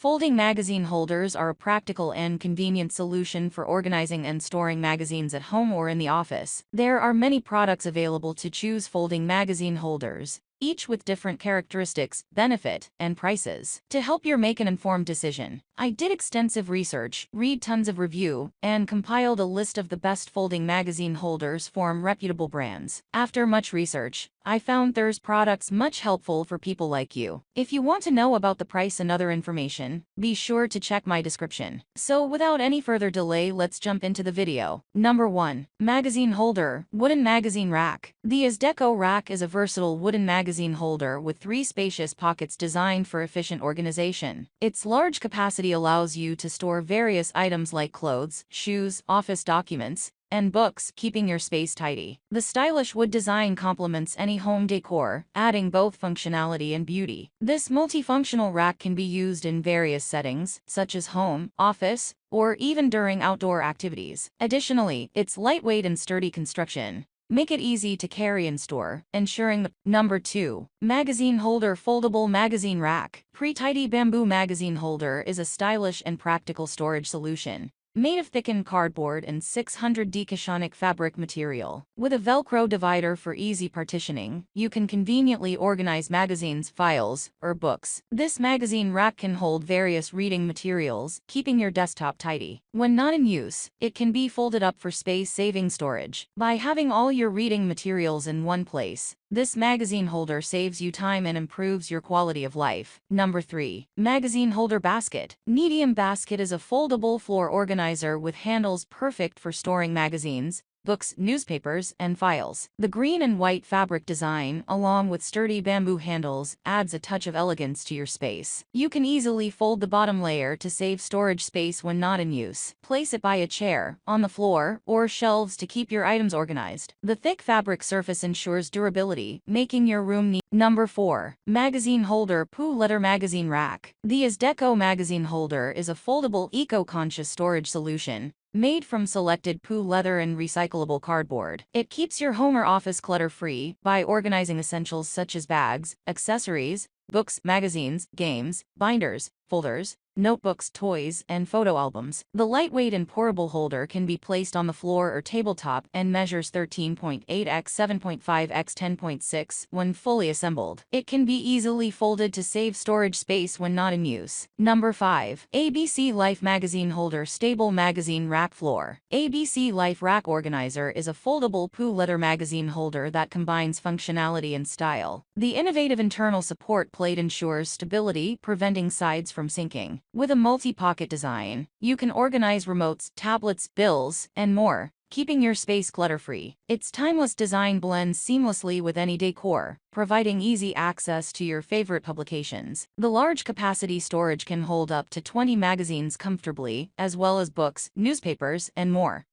Folding magazine holders are a practical and convenient solution for organizing and storing magazines at home or in the office. There are many products available to choose folding magazine holders, each with different characteristics, benefit, and prices. To help you make an informed decision, I did extensive research, read tons of review, and compiled a list of the best folding magazine holders from reputable brands. After much research, I found there's products much helpful for people like you. If you want to know about the price and other information, be sure to check my description. So without any further delay, let's jump into the video. Number 1. Magazine Holder, Wooden Magazine Rack. The Asdeco Rack is a versatile wooden magazine holder with 3 spacious pockets designed for efficient organization. Its large capacity allows you to store various items like clothes, shoes, office documents, and books, keeping your space tidy. The stylish wood design complements any home decor, adding both functionality and beauty. This multifunctional rack can be used in various settings, such as home, office, or even during outdoor activities. Additionally, its lightweight and sturdy construction make it easy to carry and store, ensuring the Number 2. Magazine Holder Foldable Magazine Rack. Pre-Tidy Bamboo Magazine Holder is a stylish and practical storage solution made of thickened cardboard and 600D Kashonic fabric material. With a Velcro divider for easy partitioning, you can conveniently organize magazines, files, or books. This magazine rack can hold various reading materials, keeping your desktop tidy. When not in use, it can be folded up for space-saving storage. By having all your reading materials in one place, this magazine holder saves you time and improves your quality of life. Number 3. Magazine Holder Basket. Medium Basket is a foldable floor organizer with handles perfect for storing magazines, books, newspapers, and files. The green and white fabric design, along with sturdy bamboo handles, adds a touch of elegance to your space. You can easily fold the bottom layer to save storage space when not in use. Place it by a chair, on the floor, or shelves to keep your items organized. The thick fabric surface ensures durability, making your room neat. Number 4. Magazine Holder Poo Leather Magazine Rack. The Asdeco Magazine Holder is a foldable, eco-conscious storage solution made from selected poo leather and recyclable cardboard. It keeps your home or office clutter-free by organizing essentials such as bags, accessories, books, magazines, games, binders, folders, notebooks, toys, and photo albums. The lightweight and portable holder can be placed on the floor or tabletop and measures 13.8 x 7.5 x 10.6 when fully assembled. It can be easily folded to save storage space when not in use. Number 5. ABC Life Magazine Holder Stable Magazine Rack Floor. ABC Life Rack Organizer is a foldable poo leather magazine holder that combines functionality and style. The innovative internal support plate ensures stability, preventing sides from sinking. With a multi-pocket design, you can organize remotes, tablets, bills, and more, keeping your space clutter-free. Its timeless design blends seamlessly with any decor, providing easy access to your favorite publications. The large capacity storage can hold up to 20 magazines comfortably, as well as books, newspapers, and more.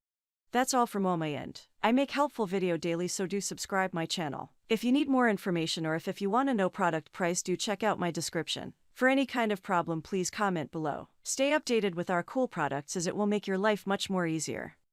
That's all from my end. I make helpful video daily, so do subscribe my channel. If you need more information or if you want to know product price, do check out my description. For any kind of problem, please comment below. Stay updated with our cool products as it will make your life much more easier.